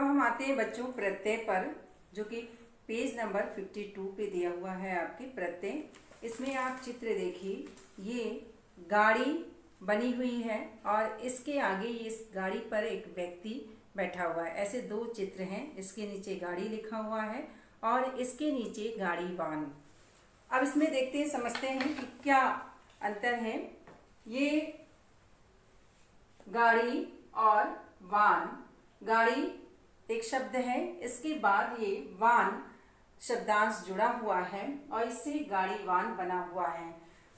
अब हम आते हैं बच्चों प्रत्यय पर, जो कि पेज नंबर 52 पे दिया हुआ है आपके प्रत्यय। इसमें आप चित्र देखिए, ये गाड़ी बनी हुई है और इसके आगे इस गाड़ी पर एक व्यक्ति बैठा हुआ है। ऐसे दो चित्र हैं, इसके नीचे गाड़ी लिखा हुआ है और इसके नीचे गाड़ी वान। अब इसमें देखते हैं, समझते हैं कि क्या अंतर है। ये गाड़ी और वान, गाड़ी एक शब्द है, इसके बाद ये वान शब्दांश जुड़ा हुआ है और इससे गाड़ी वान बना हुआ है।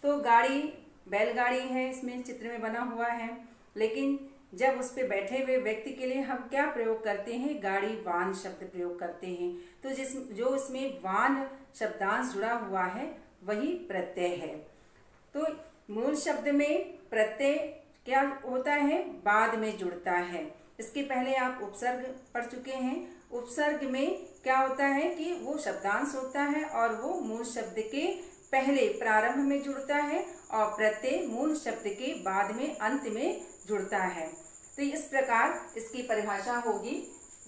तो गाड़ी बैलगाड़ी है, इसमें चित्र में बना हुआ है, लेकिन जब उस पे बैठे हुए व्यक्ति के लिए हम क्या प्रयोग करते हैं, गाड़ी वान शब्द प्रयोग करते हैं। तो जो इसमें वान शब्दांश जुड़ा हुआ है वही प्रत्यय है। तो मूल शब्द में प्रत्यय क्या होता है, बाद में जुड़ता है। इसके पहले आप उपसर्ग पढ़ चुके हैं। उपसर्ग में क्या होता है कि वो शब्दांश होता है और वो मूल शब्द के पहले प्रारंभ में जुड़ता है और प्रत्यय मूल शब्द के बाद में अंत में जुड़ता है। तो इस प्रकार इसकी परिभाषा होगी,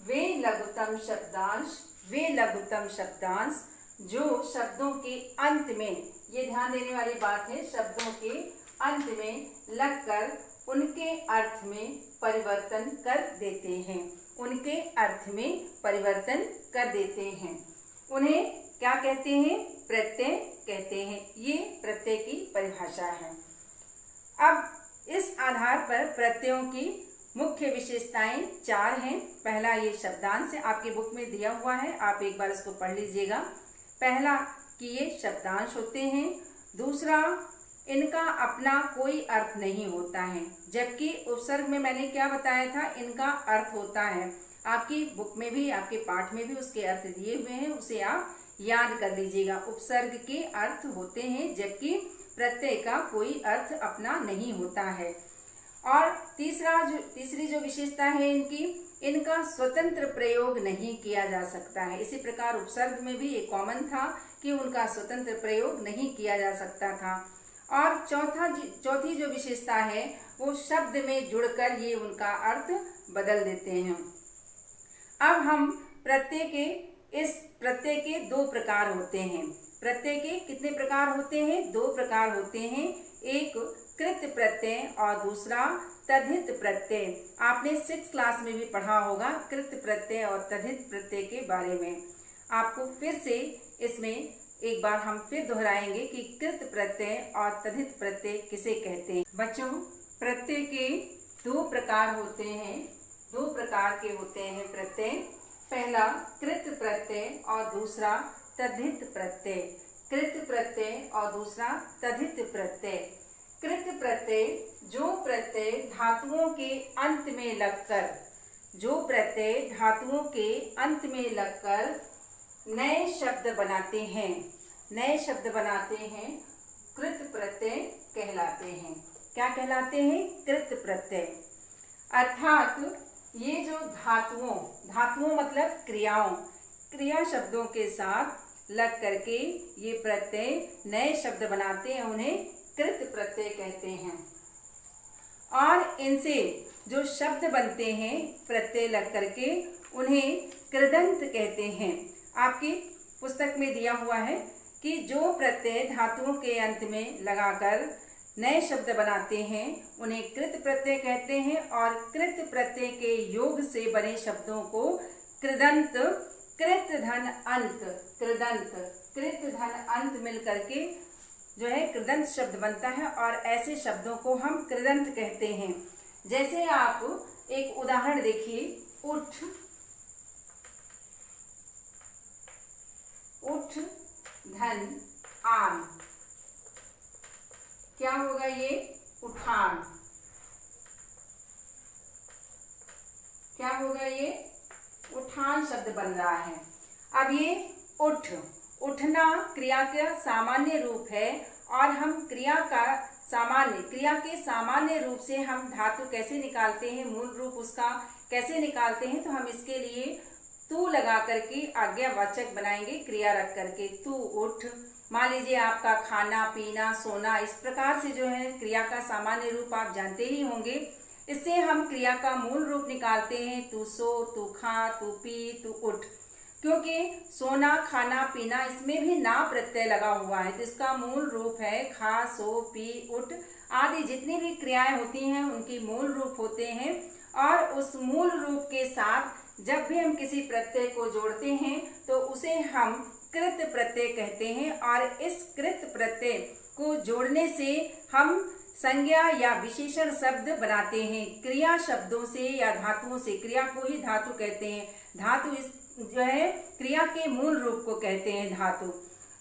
वे लघुत्तम शब्दांश, वे लघुत्तम शब्दांश जो शब्दों के अंत में, ये ध्यान देने वाली बात है, शब्दों के अंत में लगकर उनके अर्थ में परिवर्तन कर देते हैं, उनके अर्थ में परिवर्तन कर देते हैं। उन्हें क्या कहते हैं, प्रत्यय कहते हैं। ये प्रत्यय की परिभाषा है। अब इस आधार पर प्रत्ययों की मुख्य विशेषताएं 4 हैं। पहला, ये शब्दांश आपके बुक में दिया हुआ है, आप एक बार इसको पढ़ लीजिएगा। पहला कि ये शब्दांश होते हैं। दूसरा, इनका अपना कोई अर्थ नहीं होता है, जबकि उपसर्ग में मैंने क्या बताया था, इनका अर्थ होता है। आपकी बुक में भी, आपके पाठ में भी उसके अर्थ दिए हुए हैं, उसे आप याद कर लीजिएगा। उपसर्ग के अर्थ होते हैं, जबकि प्रत्यय का कोई अर्थ अपना नहीं होता है। और तीसरी जो विशेषता है इनकी, इनका स्वतंत्र प्रयोग नहीं किया जा सकता है। इसी प्रकार उपसर्ग में भी एक कॉमन था कि उनका स्वतंत्र प्रयोग नहीं किया जा सकता था। और चौथी जो विशेषता है, वो शब्द में जुड़कर ये उनका अर्थ बदल देते हैं। अब हम प्रत्यय के 2 प्रकार होते हैं। प्रत्यय के कितने प्रकार होते हैं, 2 प्रकार होते हैं। एक कृत प्रत्यय और दूसरा तद्धित प्रत्यय। आपने 6th क्लास में भी पढ़ा होगा कृत प्रत्यय और तद्धित प्रत्यय के बारे में। आपको फिर से इसमें एक बार हम फिर दोहराएंगे कि कृत प्रत्यय और तद्धित प्रत्यय किसे कहते हैं। बच्चों, प्रत्यय के 2 प्रकार होते हैं, 2 प्रकार के होते हैं प्रत्यय। पहला कृत प्रत्यय और दूसरा तद्धित प्रत्यय। कृत प्रत्यय और दूसरा तद्धित प्रत्यय। कृत प्रत्यय जो प्रत्यय धातुओं के अंत में लगकर, जो प्रत्यय धातुओं के अंत में लगकर नए शब्द बनाते हैं, नए शब्द बनाते हैं, कृत प्रत्यय कहलाते हैं। क्या कहलाते हैं, कृत प्रत्यय। अर्थात ये जो धातुओं मतलब क्रिया शब्दों के साथ लग करके ये प्रत्यय नए शब्द बनाते हैं, उन्हें कृत प्रत्यय कहते हैं। और इनसे जो शब्द बनते हैं प्रत्यय लग करके, उन्हें कृदंत कहते हैं। आपकी पुस्तक में दिया हुआ है कि जो प्रत्यय धातुओं के अंत में लगाकर नए शब्द बनाते हैं, उन्हें कृत प्रत्यय कहते हैं। और कृत प्रत्यय के योग से बने शब्दों को कृदंत, कृत धन अंत, कृत धन अंत मिल करके जो है कृदंत शब्द बनता है और ऐसे शब्दों को हम कृदंत कहते हैं। जैसे आप एक उदाहरण देखिए, उठ, उठ धन आन, क्या होगा ये, उठान। क्या होगा ये, उठान शब्द बन रहा है। अब ये उठना क्रिया का सामान्य रूप है और हम क्रिया के सामान्य रूप से हम धातु कैसे निकालते हैं, मूल रूप उसका कैसे निकालते हैं, तो हम इसके लिए तू लगा करके आज्ञावाचक बनाएंगे, क्रिया रख करके। तू उठ, मान लीजिए आपका खाना पीना सोना, इस प्रकार से जो है क्रिया का सामान्य रूप आप जानते ही होंगे। इससे हम क्रिया का मूल रूप निकालते हैं, तू सो, तू खा, तू पी, तू उठ। क्योंकि सोना, खाना, पीना इसमें भी ना प्रत्यय लगा हुआ है, तो इसका मूल रूप है खा, सो, पी, उठ आदि जितनी भी क्रियाएं होती हैं उनकी मूल रूप होते हैं। और उस मूल रूप के साथ जब भी हम किसी प्रत्यय को जोड़ते हैं तो उसे हम कृत प्रत्यय कहते हैं। और इस कृत प्रत्यय को जोड़ने से हम संज्ञा या विशेषण शब्द बनाते हैं। क्रिया शब्दों से या धातुओं से, क्रिया को ही धातु कहते हैं, धातु इस जो है क्रिया के मूल रूप को कहते हैं धातु।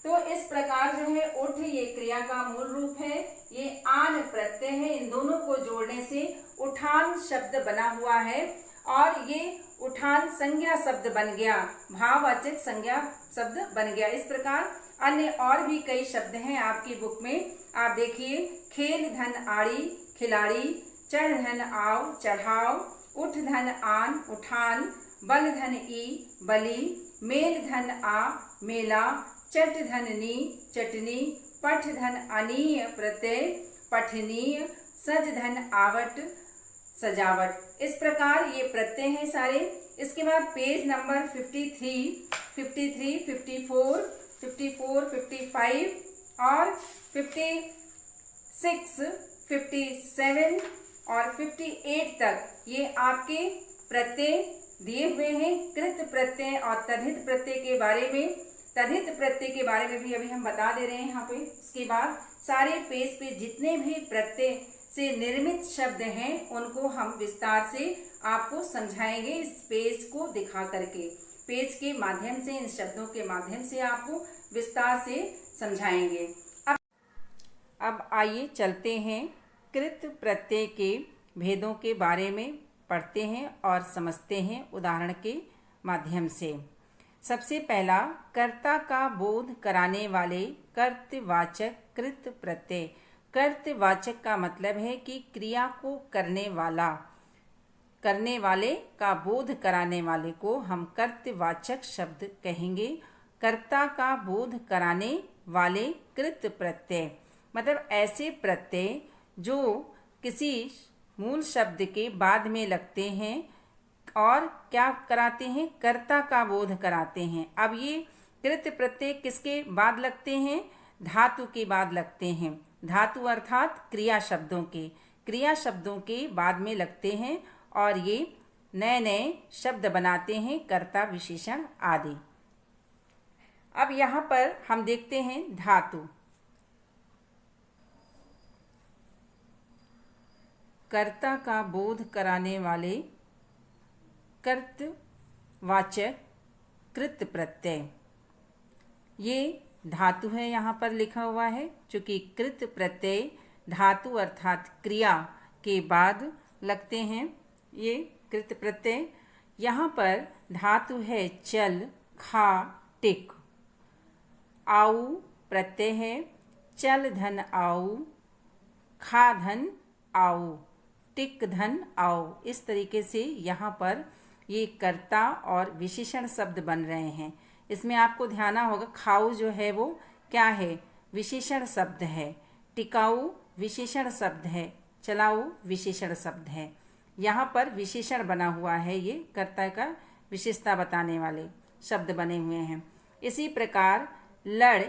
तो इस प्रकार जो है उठ ये क्रिया का मूल रूप है, ये आन प्रत्यय है, इन दोनों को जोड़ने से उठान शब्द बना हुआ है और ये उठान संज्ञा शब्द बन गया, भाववाचक संज्ञा शब्द बन गया। इस प्रकार अन्य और भी कई शब्द हैं आपकी बुक में, आप देखिए, खेल धन आड़ी खिलाड़ी, चढ़ धन आव चढ़ाव, उठ धन आन उठान, बल धन ई बली, मेल धन आ मेला, चट धन नी चटनी, पठ धन अनीय प्रत्यय पठनीय, सज धन आवट सजावट। इस प्रकार ये प्रत्यय हैं सारे। इसके बाद पेज नंबर 53, 54, 55 और 56, 57 और 58 तक ये आपके प्रत्यय दिए हुए हैं। कृत प्रत्यय और तद्धित प्रत्यय के बारे में, तद्धित प्रत्यय के बारे में भी अभी हम बता दे रहे हैं यहाँ पे। इसके बाद सारे पेज पे जितने भी प्रत्यय से निर्मित शब्द हैं उनको हम विस्तार से आपको समझाएंगे, इस पेज को दिखा करके, पेज के माध्यम से, इन शब्दों के माध्यम से आपको विस्तार से समझाएंगे। अब आइए चलते हैं कृत प्रत्यय के भेदों के बारे में पढ़ते हैं और समझते हैं उदाहरण के माध्यम से। सबसे पहला, कर्ता का बोध कराने वाले कर्तवाचक कृत प्रत्यय। कर्तवाचक का मतलब है कि क्रिया को करने वाला, करने वाले का बोध कराने वाले को हम कर्तवाचक शब्द कहेंगे। कर्ता का बोध कराने वाले कृत प्रत्यय मतलब ऐसे प्रत्यय जो किसी मूल शब्द के बाद में लगते हैं और क्या कराते हैं, कर्ता का बोध कराते हैं। अब ये कृत प्रत्यय किसके बाद लगते हैं, धातु के बाद लगते हैं। धातु अर्थात क्रिया शब्दों के, क्रिया शब्दों के बाद में लगते हैं और ये नए नए शब्द बनाते हैं, कर्ता विशेषण आदि। अब यहाँ पर हम देखते हैं धातु। कर्ता का बोध कराने वाले कर्तवाचक कृत प्रत्यय, ये धातु है, यहाँ पर लिखा हुआ है। चूँकि कृत प्रत्यय धातु अर्थात क्रिया के बाद लगते हैं, ये कृत प्रत्यय। यहाँ पर धातु है चल, खा, टिक। आऊ प्रत्यय है, चल धन आऊ, खा धन आऊ, टिक धन आऊ। इस तरीके से यहाँ पर ये कर्ता और विशेषण शब्द बन रहे हैं। इसमें आपको ध्यान होगा, खाऊ जो है वो क्या है, विशेषण शब्द है। टिकाऊ विशेषण शब्द है, चलाऊ विशेषण शब्द है। यहाँ पर विशेषण बना हुआ है, ये कर्ता का विशेषता बताने वाले शब्द बने हुए हैं। इसी प्रकार लड़,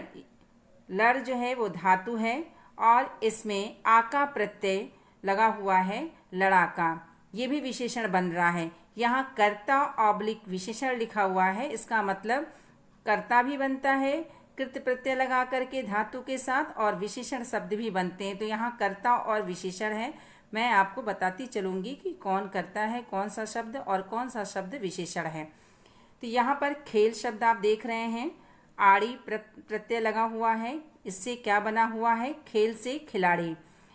लड़ जो है वो धातु है और इसमें आका प्रत्यय लगा हुआ है, लड़ाका, ये भी विशेषण बन रहा है। यहाँ कर्ता ऑब्लिक विशेषण लिखा हुआ है, इसका मतलब कर्ता भी बनता है कृत प्रत्यय लगा करके धातु के साथ और विशेषण शब्द भी बनते हैं। तो यहाँ कर्ता और विशेषण है। मैं आपको बताती चलूँगी कि कौन कर्ता है, कौन सा शब्द और कौन सा शब्द विशेषण है। तो यहाँ पर खेल शब्द आप देख रहे हैं, आड़ी प्रत्यय लगा हुआ है, इससे क्या बना हुआ है, खेल से खिलाड़ी।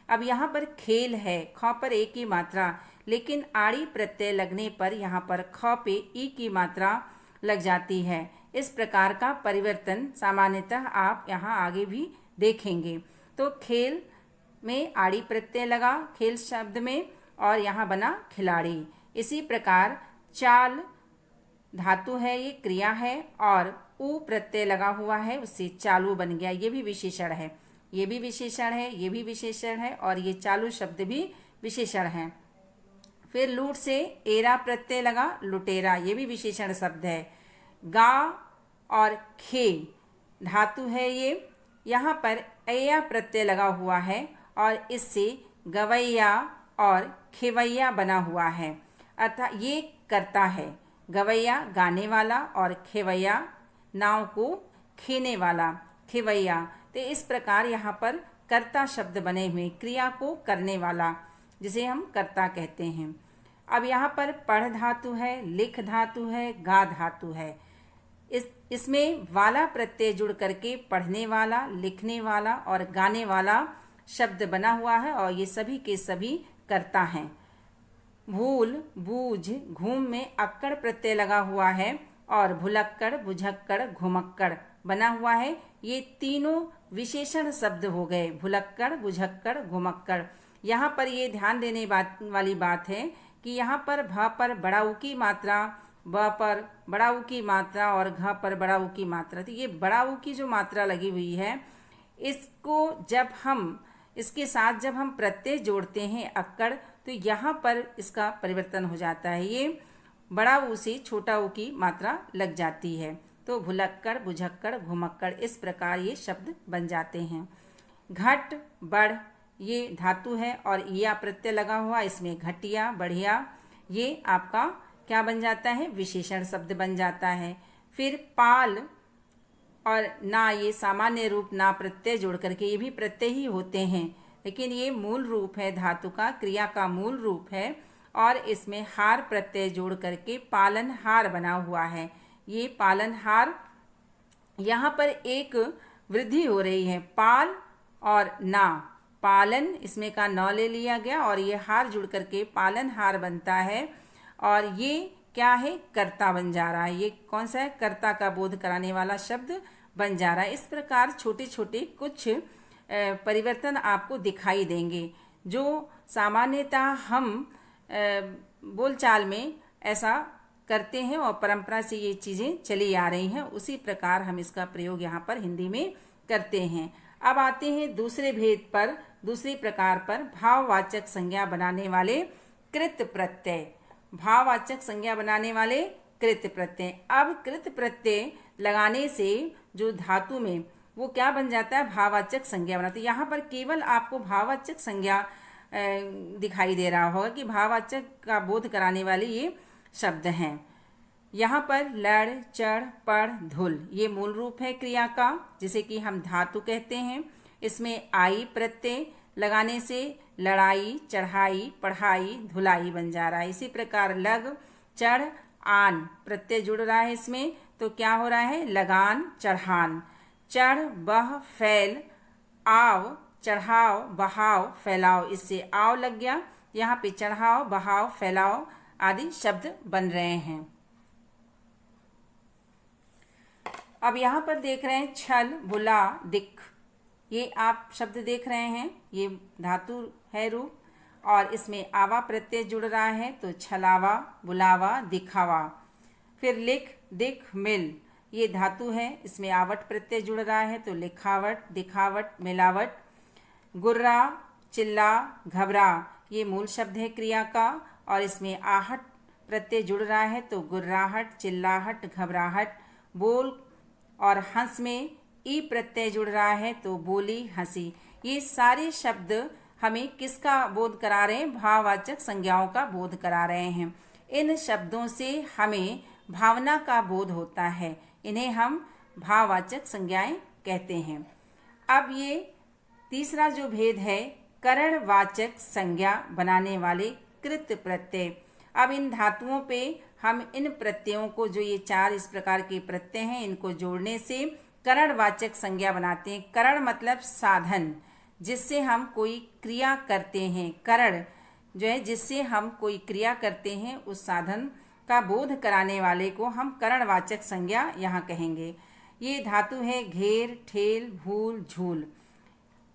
अब यहाँ पर खेल है, ख पर ए की मात्रा, लेकिन आड़ी प्रत्यय लगने पर यहाँ पर ख पे ई की मात्रा लग जाती है। इस प्रकार का परिवर्तन सामान्यतः आप यहाँ आगे भी देखेंगे। तो खेल में आड़ी प्रत्यय लगा खेल शब्द में और यहाँ बना खिलाड़ी। इसी प्रकार चाल धातु है, ये क्रिया है और ऊ प्रत्यय लगा हुआ है, उससे चालू बन गया, ये भी विशेषण है, ये भी विशेषण है, ये भी विशेषण है और ये चालू शब्द भी विशेषण है। फिर लूट से एरा प्रत्यय लगा, लुटेरा, ये भी विशेषण शब्द है। गा और खे धातु है ये, यहाँ पर अया प्रत्यय लगा हुआ है और इससे गवैया और खेवैया बना हुआ है, अर्थात ये कर्ता है। गवैया गाने वाला और खेवैया नाव को खेने वाला, खेवैया। तो इस प्रकार यहाँ पर कर्ता शब्द बने हुए, क्रिया को करने वाला, जिसे हम कर्ता कहते हैं। अब यहाँ पर पढ़ धातु है, लिख धातु है, गा धातु है। इसमें वाला प्रत्यय जुड़ करके पढ़ने वाला, लिखने वाला और गाने वाला शब्द बना हुआ है और ये सभी के सभी कर्ता हैं। भूल, बूझ, घूम में अक्कड़ प्रत्यय लगा हुआ है और भुलक्कड़, बुझक्कड़, घुमक्कड़ बना हुआ है। ये तीनों विशेषण शब्द हो गए, भुलक्कड़, बुझक्कड़, घुमक्कड़। यहाँ पर ये ध्यान देने वाली बात है कि यहाँ पर भ पर बड़ा ऊ की मात्रा, ब पर बड़ा ऊ की मात्रा और घ पर बड़ा ऊ की मात्रा, तो ये बड़ा ऊ की जो मात्रा लगी हुई है, इसको जब हम इसके साथ जब हम प्रत्यय जोड़ते हैं अक्कड़, तो यहाँ पर इसका परिवर्तन हो जाता है। ये बड़ा ऊ से छोटा ऊ की मात्रा लग जाती है। तो भुलक्कड़, बुझक्कड़, घुमक्कड़, इस प्रकार ये शब्द बन जाते हैं। घट, बढ़, ये धातु है और या प्रत्यय लगा हुआ, इसमें घटिया, बढ़िया, ये आपका क्या बन जाता है, विशेषण शब्द बन जाता है। फिर पाल और ना, ये सामान्य रूप ना प्रत्यय जोड़ करके, ये भी प्रत्यय ही होते हैं, लेकिन ये मूल रूप है धातु का, क्रिया का मूल रूप है और इसमें हार प्रत्यय जोड़ करके पालनहार बना हुआ है। ये पालनहार, यहाँ पर एक वृद्धि हो रही है, पाल और ना, पालन इसमें का नौ ले लिया गया और ये हार जुड़ करके पालनहार बनता है और ये क्या है, कर्ता बन जा रहा है। ये कौन सा है, कर्ता का बोध कराने वाला शब्द बन जा रहा है। इस प्रकार छोटे छोटे कुछ परिवर्तन आपको दिखाई देंगे जो सामान्यतः हम बोलचाल में ऐसा करते हैं और परंपरा से ये चीज़ें चली आ रही हैं, उसी प्रकार हम इसका प्रयोग यहाँ पर हिंदी में करते हैं। अब आते हैं दूसरे भेद पर, दूसरे प्रकार पर, भाववाचक संज्ञा बनाने वाले कृत प्रत्यय। भाववाचक संज्ञा बनाने वाले कृत प्रत्यय। अब कृत प्रत्यय लगाने से जो धातु में वो क्या बन जाता है, भाववाचक संज्ञा बनाते हैं। यहाँ पर केवल आपको भाववाचक संज्ञा दिखाई दे रहा होगा कि भाववाचक का बोध कराने वाले ये शब्द हैं। यहाँ पर लड़, चढ़, पढ़, धुल, ये मूल रूप है क्रिया का, जिसे कि हम धातु कहते हैं। इसमें आई प्रत्यय लगाने से लड़ाई, चढ़ाई, पढ़ाई, धुलाई बन जा रहा है। इसी प्रकार लग, चढ़, आन प्रत्यय जुड़ रहा है इसमें, तो क्या हो रहा है, लगान, चढ़ान। चढ़, बह, फैल, आव, चढ़ाव, बहाव, फैलाव, इससे आव लग गया। यहाँ पे चढ़ाव, बहाव, फैलाव आदि शब्द बन रहे हैं। अब यहाँ पर देख रहे हैं छल, बुला, दिख, ये आप शब्द देख रहे हैं, ये धातु है रूप और इसमें आवा प्रत्यय जुड़ रहा है, तो छलावा, बुलावा, दिखावा। फिर लिख, दिख, मिल, ये धातु है, इसमें आवट प्रत्यय जुड़ रहा है, तो लिखावट, दिखावट, मिलावट। गुर्रा, चिल्ला, घबरा, ये मूल शब्द है क्रिया का और इसमें आहट प्रत्यय जुड़ रहा है, तो गुर्राहट, चिल्लाहट, घबराहट। बोल और हंस में ई प्रत्यय जुड़ रहा है, तो बोली, हंसी। ये सारे शब्द हमें किसका बोध करा रहे हैं, भाववाचक संज्ञाओं का बोध करा रहे हैं। इन शब्दों से हमें भावना का बोध होता है, इन्हें हम भाववाचक संज्ञाएं कहते हैं। अब ये तीसरा जो भेद है, करणवाचक संज्ञा बनाने वाले कृत प्रत्यय। अब इन धातुओं पे हम इन प्रत्ययों को, जो ये चार इस प्रकार के प्रत्यय हैं, इनको जोड़ने से करणवाचक संज्ञा बनाते हैं। करण मतलब साधन, जिससे हम कोई क्रिया करते हैं। करण जो है जिससे हम कोई क्रिया करते हैं, उस साधन का बोध कराने वाले को हम करणवाचक संज्ञा यहाँ कहेंगे। ये धातु है घेर, ठेल, भूल, झूल।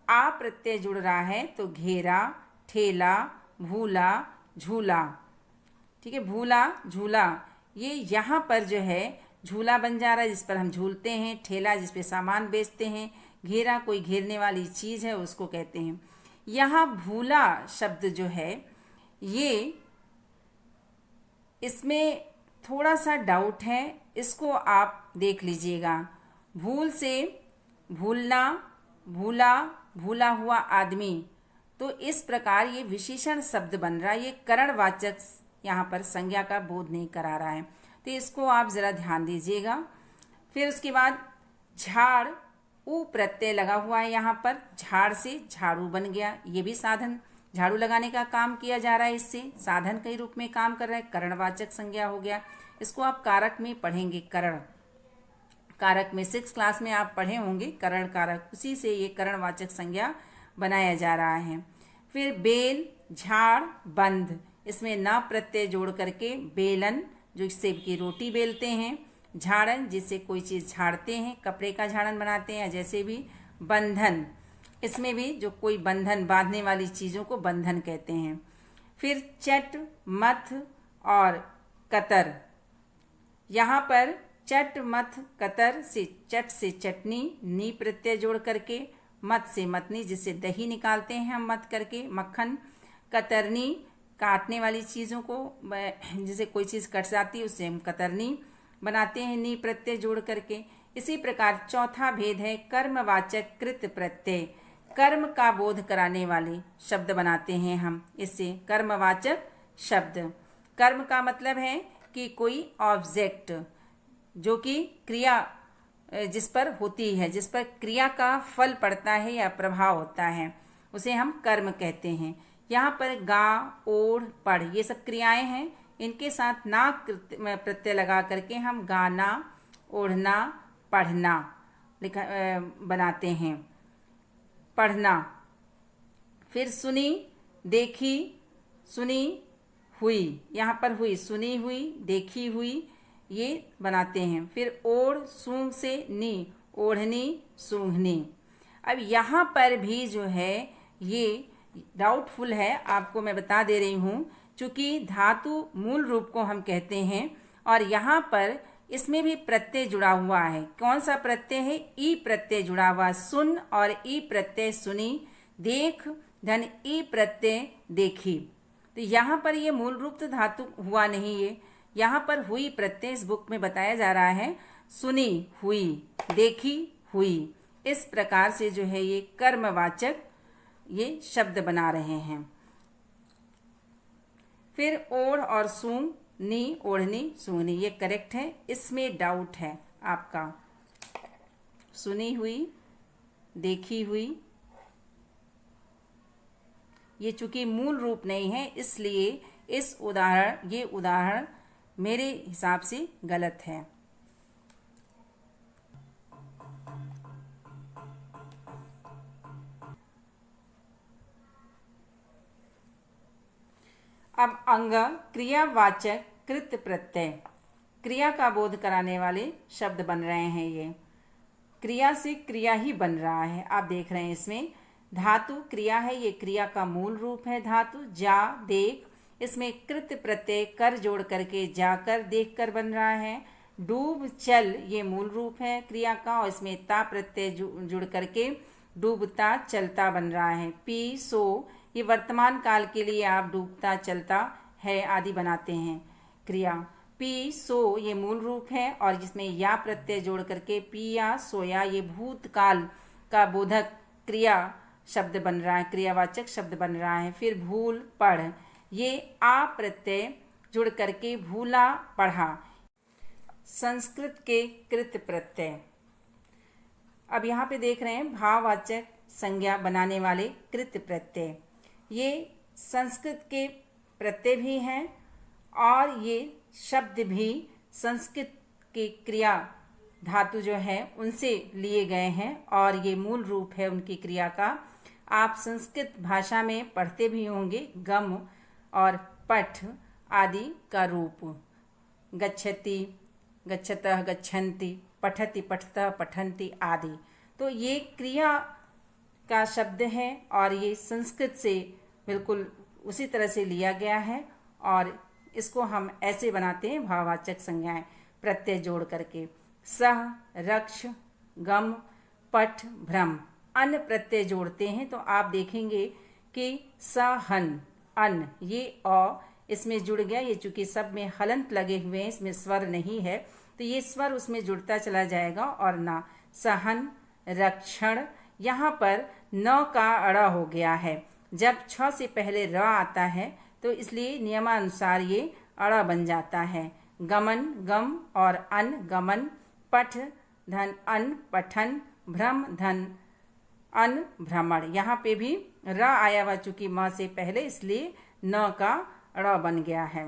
आ प्रत्यय जुड़ रहा है, तो घेरा, ठेला, भूला, झूला। ठीक है, भूला, झूला, ये यहाँ पर जो है झूला बन जा रहा है, जिस पर हम झूलते हैं। ठेला, जिस पे सामान बेचते हैं। घेरा, कोई घेरने वाली चीज़ है, उसको कहते हैं। यहाँ भूला शब्द जो है, ये इसमें थोड़ा सा डाउट है, इसको आप देख लीजिएगा। भूल से भूलना, भूला, भूला हुआ आदमी, तो इस प्रकार ये विशेषण शब्द बन रहा है। ये करणवाचक यहाँ पर संज्ञा का बोध नहीं करा रहा है, तो इसको आप ज़रा ध्यान दीजिएगा। फिर उसके बाद झाड़, ऊ प्रत्यय लगा हुआ है यहाँ पर, झाड़ से झाड़ू बन गया। ये भी साधन, झाड़ू लगाने का काम किया जा रहा है, इससे साधन के रूप में काम कर रहा है, करणवाचक संज्ञा हो गया। इसको आप कारक में पढ़ेंगे, करण कारक में 6 क्लास में आप पढ़े होंगे, करण कारक, उसी से ये करणवाचक संज्ञा बनाया जा रहा है। फिर बेल, झाड़, बंद, इसमें ना प्रत्यय जोड़ करके बेलन, जो सेब की रोटी बेलते हैं, झाड़न, जिससे कोई चीज़ झाड़ते हैं, कपड़े का झाड़न बनाते हैं, जैसे भी बंधन, इसमें भी जो कोई बंधन बांधने वाली चीज़ों को बंधन कहते हैं। फिर चट, मथ और कतर, यहाँ पर चट, मथ, कतर से चट से चटनी, नी प्रत्यय जोड़ करके, मथ से मतनी, जिससे दही निकालते हैं हम मथ करके, मक्खन, कतरनी, काटने वाली चीज़ों को, जैसे कोई चीज़ कट जाती है उससे हम कतरनी बनाते हैं, नी प्रत्यय जोड़ करके। इसी प्रकार चौथा भेद है कर्मवाचक कृत प्रत्यय, कर्म का बोध कराने वाले शब्द बनाते हैं हम इससे, कर्मवाचक शब्द। कर्म का मतलब है कि कोई ऑब्जेक्ट जो कि क्रिया जिस पर होती है, जिस पर क्रिया का फल पड़ता है या प्रभाव होता है, उसे हम कर्म कहते हैं। यहाँ पर गा, ओढ़, पढ़, ये सब क्रियाएं हैं, इनके साथ ना प्रत्यय लगा करके हम गाना, ओढ़ना, पढ़ना बनाते हैं, पढ़ना। फिर सुनी, देखी, सुनी हुई, यहाँ पर हुई, सुनी हुई, देखी हुई, ये बनाते हैं। फिर ओढ़, सूंघ से नी, ओढ़नी, सूंघनी। अब यहाँ पर भी जो है ये डाउटफुल है, आपको मैं बता दे रही हूँ, चूँकि धातु मूल रूप को हम कहते हैं और यहाँ पर इसमें भी प्रत्यय जुड़ा हुआ है। कौन सा प्रत्यय है? ई प्रत्यय जुड़ा हुआ, सुन और ई प्रत्यय सुनी, देख धन ई प्रत्यय देखी। तो यहाँ पर ये मूल रूप तो धातु हुआ नहीं, ये यहाँ पर हुई प्रत्यय इस बुक में बताया जा रहा है, सुनी हुई, देखी हुई। इस प्रकार से जो है ये कर्मवाचक ये शब्द बना रहे हैं। फिर ओढ़ और सूंघ, नी, ओढ़नी, सूंघनी, ये करेक्ट है, इसमें डाउट है आपका। सुनी हुई, देखी हुई, ये चूंकि मूल रूप नहीं है, इसलिए ये उदाहरण मेरे हिसाब से गलत है। अब अंग, क्रियावाचक कृत प्रत्यय, क्रिया का बोध कराने वाले शब्द बन रहे हैं। ये क्रिया से क्रिया ही बन रहा है, आप देख रहे हैं इसमें धातु क्रिया है, ये क्रिया का मूल रूप है धातु। जा, देख, इसमें कृत प्रत्यय कर जोड़ करके जाकर, देख कर बन रहा है। डूब, चल, ये मूल रूप है क्रिया का और इसमें ता प्रत्यय जुड़ करके डूबता, चलता बन रहा है। पी, सो, ये वर्तमान काल के लिए आप डूबता, चलता है आदि बनाते हैं क्रिया। पी, सो, ये मूल रूप है और जिसमें या प्रत्यय जोड़ करके पिया, सोया, ये भूतकाल का बोधक क्रिया शब्द बन रहा है, क्रियावाचक शब्द बन रहा है। फिर भूल, पढ़, ये आ प्रत्यय जुड़ करके भूला, पढ़ा, संस्कृत के कृत प्रत्यय। अब यहाँ पे देख रहे हैं भाववाचक संज्ञा बनाने वाले कृत प्रत्यय, ये संस्कृत के प्रत्यय भी हैं और ये शब्द भी संस्कृत के क्रिया धातु जो है उनसे लिए गए हैं और ये मूल रूप है उनकी क्रिया का। आप संस्कृत भाषा में पढ़ते भी होंगे, गम और पठ आदि का रूप, गच्छति, गच्छतः, गच्छन्ति, पठति, पठतः, पठन्ति आदि। तो ये क्रिया का शब्द है और ये संस्कृत से बिल्कुल उसी तरह से लिया गया है और इसको हम ऐसे बनाते हैं भाववाचक संज्ञाएं प्रत्यय जोड़ करके। सह, रक्ष, गम, पठ, भ्रम, अन प्रत्यय जोड़ते हैं तो आप देखेंगे कि सहन, अन, ये इसमें जुड़ गया। ये चूंकि सब में हलंत लगे हुए हैं, इसमें स्वर नहीं है, तो ये स्वर उसमें जुड़ता चला जाएगा। और ना, सहन, रक्षण, यहाँ पर न का अड़ा हो गया है। जब छ से पहले र आता है तो इसलिए नियमानुसार ये अड़ा बन जाता है। गमन, गम, और अन, गमन, पठ, धन, अन, पठन, भ्रम, धन, अन, भ्रमण। यहाँ पे भी र आया हुआ चूंकि म से पहले, इसलिए न का अड़ा बन गया है।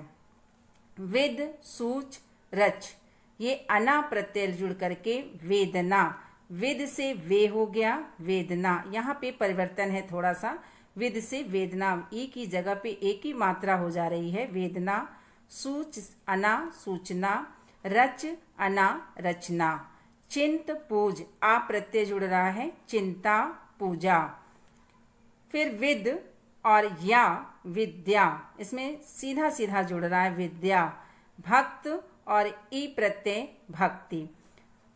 विद, सूच, रच, ये अना प्रत्यय जुड़ करके वेदना, विद से वे हो गया वेदना। यहाँ पे परिवर्तन है थोड़ा सा, विद से वेदना, ई की जगह पे एक ही मात्रा हो जा रही है, वेदना। सूच, अना, सूचना। रच, अना, रचना। चिंत, पूज, आ प्रत्यय जुड़ रहा है, चिंता, पूजा। फिर विद और या, विद्या, इसमें सीधा सीधा जुड़ रहा है, विद्या। भक्त और ई प्रत्यय, भक्ति।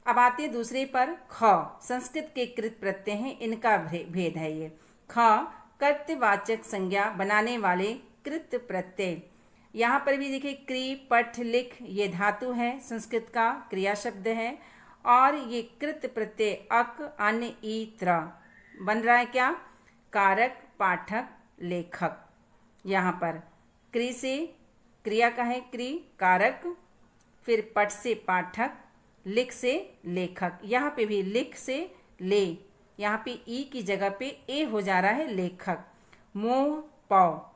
अब आते दूसरे पर, ख, संस्कृत के कृत प्रत्यय हैं, इनका भेद है ये। ख, कर्तवाचक संज्ञा बनाने वाले कृत प्रत्यय। यहाँ पर भी देखिए, क्री, पठ, लिख, ये धातु है, संस्कृत का क्रिया शब्द है। और ये कृत प्रत्यय अक, अन, ई, त्र बन रहा है क्या, कारक, पाठक, लेखक। यहाँ पर क्री से क्रिया का है क्री, कारक, फिर पठ से पाठक, लिख से लेखक। यहाँ पे भी लिख से ले, यहाँ पे ई की जगह पे ए हो जा रहा है, लेखक। मोह, पौ।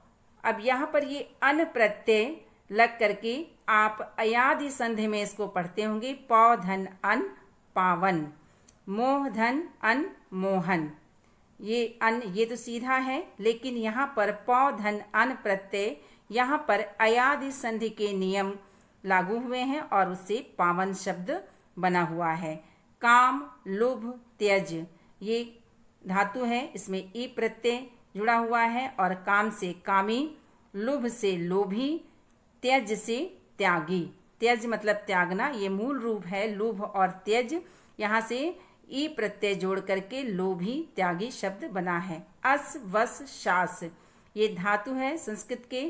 अब यहाँ पर ये अन प्रत्यय लग करके आप अयादि संधि में इसको पढ़ते होंगे, पौ, धन, अन, पावन। मोह, धन, अन, मोहन। ये अन, ये तो सीधा है, लेकिन यहाँ पर पौ, धन, अन प्रत्यय, यहाँ पर अयादि संधि के नियम लागू हुए हैं और उससे पावन शब्द बना हुआ है। काम, लुभ, त्यज, ये धातु है, इसमें ई प्रत्यय जुड़ा हुआ है। और काम से कामी, लुभ से लोभी, त्यज से त्यागी। त्यज मतलब त्यागना, ये मूल रूप है लुभ और त्यज। यहाँ से ई प्रत्यय जोड़ करके लोभी, त्यागी शब्द बना है। अस, वस, शास, ये धातु है, संस्कृत के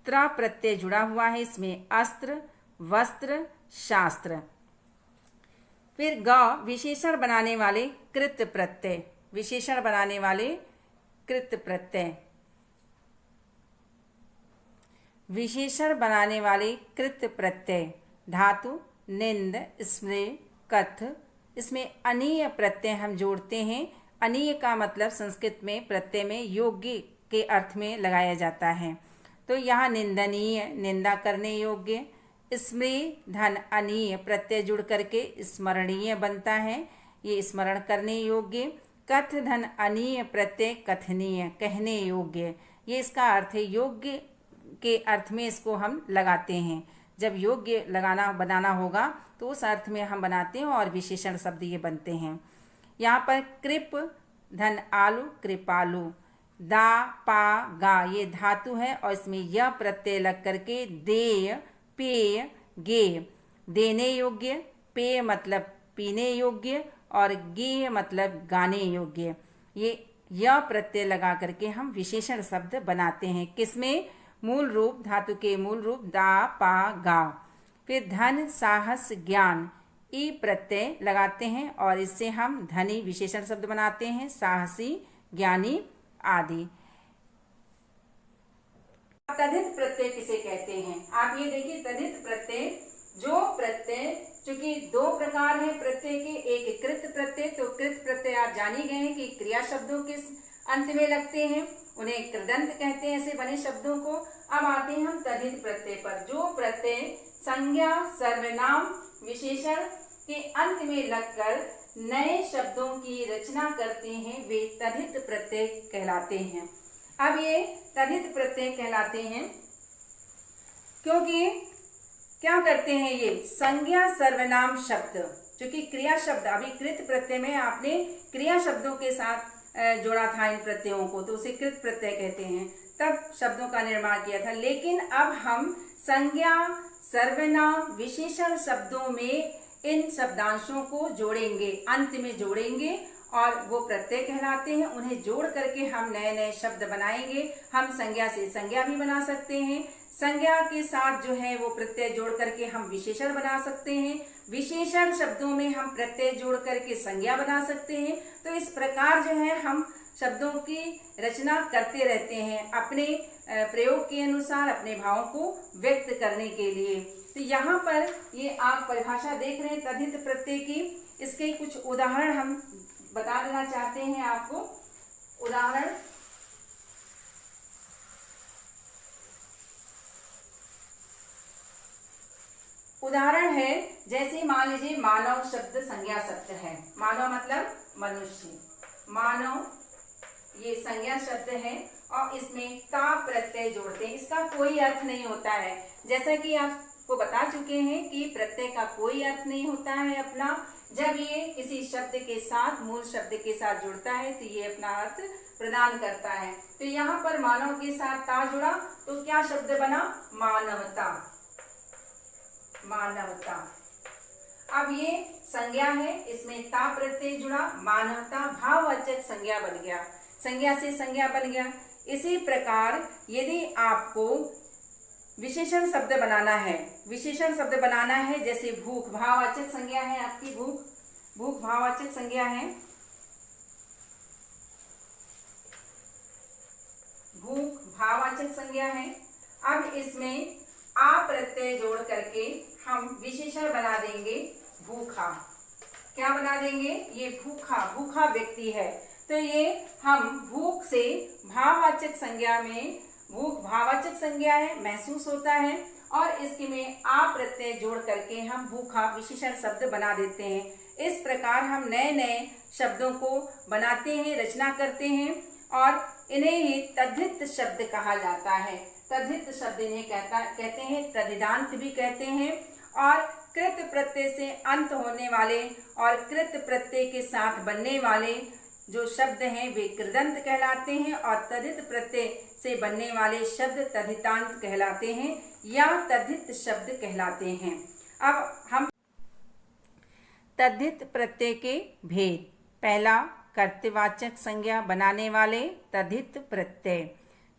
त्र प्रत्यय जुड़ा हुआ है, इसमें अस्त्र, वस्त्र, शास्त्र। फिर ग, विशेषण बनाने वाले कृत प्रत्यय। विशेषण बनाने वाले कृत प्रत्यय। विशेषण बनाने वाले कृत प्रत्यय। धातु निंद, स्मृ, कथ, इसमें अनीय प्रत्यय हम जोड़ते हैं। अनीय का मतलब संस्कृत में प्रत्यय में योग्य के अर्थ में लगाया जाता है। तो यहाँ निंदनीय, निंदा करने योग्य। स्मृ, धन, अनीय प्रत्यय जुड़ करके स्मरणीय बनता है, ये स्मरण करने योग्य। कथ, धन, अनीय प्रत्यय कथनीय, कहने योग्य। ये इसका अर्थ है, योग्य के अर्थ में इसको हम लगाते हैं। जब योग्य लगाना बनाना होगा तो उस अर्थ में हम बनाते हैं और विशेषण शब्द ये बनते हैं। यहाँ पर कृप, धन, आलू, कृपालु। दा, पा, गा, ये धातु है और इसमें यह प्रत्यय लग करके देय, पेय, गेय, देने योग्य, पेय मतलब पीने योग्य, और गेय मतलब गाने योग्य। ये यह प्रत्यय लगा करके हम विशेषण शब्द बनाते हैं। किसमें, मूल रूप, धातु के मूल रूप दा, पा, गा। फिर धन, साहस, ज्ञान, ई प्रत्यय लगाते हैं और इससे हम धनी विशेषण शब्द बनाते हैं, साहसी, ज्ञानी आदि। तद्धित प्रत्यय किसे कहते हैं, आप ये देखिए, तद्धित प्रत्यय, जो प्रत्यय, चूंकि दो प्रकार है प्रत्यय के, एक कृत प्रत्यय, तो कृत प्रत्यय आप जान ही गए हैं कि क्रिया शब्दों के अंत में लगते हैं, उन्हें कृदंत कहते हैं, ऐसे बने शब्दों को। अब आते हैं हम तद्धित प्रत्यय पर। जो प्रत्यय संज्ञा, सर्वनाम, विशेषण के अंत में लगकर नए शब्दों की रचना करते हैं, वे तद्धित प्रत्यय कहलाते हैं। अब ये तद्धित प्रत्यय कहलाते हैं क्योंकि क्या करते हैं, ये संज्ञा, सर्वनाम शब्द, चूंकि क्रिया शब्द, अभी कृत प्रत्यय में आपने क्रिया शब्दों के साथ जोड़ा था इन प्रत्ययों को, तो उसे कृत प्रत्यय कहते हैं, तब शब्दों का निर्माण किया था। लेकिन अब हम संज्ञा, सर्वनाम, विशेषण शब्दों में इन शब्दांशों को जोड़ेंगे, अंत में जोड़ेंगे और वो प्रत्यय कहलाते हैं। उन्हें जोड़ करके हम नए नए शब्द बनाएंगे। हम संज्ञा से संज्ञा भी बना सकते हैं। संज्ञा के साथ जो है वो प्रत्यय जोड़ करके हम विशेषण बना सकते हैं। विशेषण शब्दों में हम प्रत्यय जोड़ करके संज्ञा बना सकते हैं। तो इस प्रकार जो है हम शब्दों की रचना करते रहते हैं अपने प्रयोग के अनुसार, अपने भावों को व्यक्त करने के लिए। तो यहाँ पर ये आप परिभाषा देख रहे हैं तद्धित प्रत्यय की। इसके कुछ उदाहरण हम बता देना चाहते हैं आपको। उदाहरण है, जैसे मान लीजिए मानव शब्द संज्ञा शब्द है। मानव मतलब मनुष्य। मानव ये संज्ञा शब्द है और इसमें ता प्रत्यय जोड़ते हैं। इसका कोई अर्थ नहीं होता है। जैसा कि आपको बता चुके हैं कि प्रत्यय का कोई अर्थ नहीं होता है अपना। जब ये किसी शब्द के साथ, मूल शब्द के साथ जुड़ता है तो ये अपना अर्थ प्रदान करता है। तो यहाँ पर मानव के साथ ता जुड़ा तो क्या शब्द बना? मानवता। मानवता। अब ये संज्ञा है, इसमें ता प्रत्यय जुड़ा, मानवता भाववाचक संज्ञा बन गया। संज्ञा से संज्ञा बन गया। इसी प्रकार यदि आपको विशेषण शब्द बनाना है, विशेषण शब्द बनाना है, जैसे भूख भाववाचक संज्ञा है आपकी। भूख भाववाचक संज्ञा है। भूख भाववाचक संज्ञा है। अब इसमें आ प्रत्यय जोड़ करके हम विशेषण बना देंगे भूखा। क्या बना देंगे? ये भूखा व्यक्ति है। तो ये हम भूख से भाववाचक संज्ञा में, भूख भाववाचक संज्ञा है, महसूस होता है, और इसके में आ प्रत्यय जोड़ करके हम भूखा विशेषण शब्द बना देते हैं। इस प्रकार हम नए नए शब्दों को बनाते हैं, रचना करते हैं, और इन्हें ही तद्धित शब्द कहा जाता है। तद्धित शब्द इन्हें कहते हैं, तद्धितांत भी कहते हैं। और कृत प्रत्यय से अंत होने वाले और कृत प्रत्यय के साथ बनने वाले जो शब्द हैं वे कृदंत कहलाते हैं, और तद्धित प्रत्यय से बनने वाले शब्द तद्धितांत कहलाते हैं या तद्धित शब्द कहलाते हैं। अब हम तद्धित प्रत्यय के भेद। पहला, कर्तृवाचक संज्ञा बनाने वाले तद्धित प्रत्यय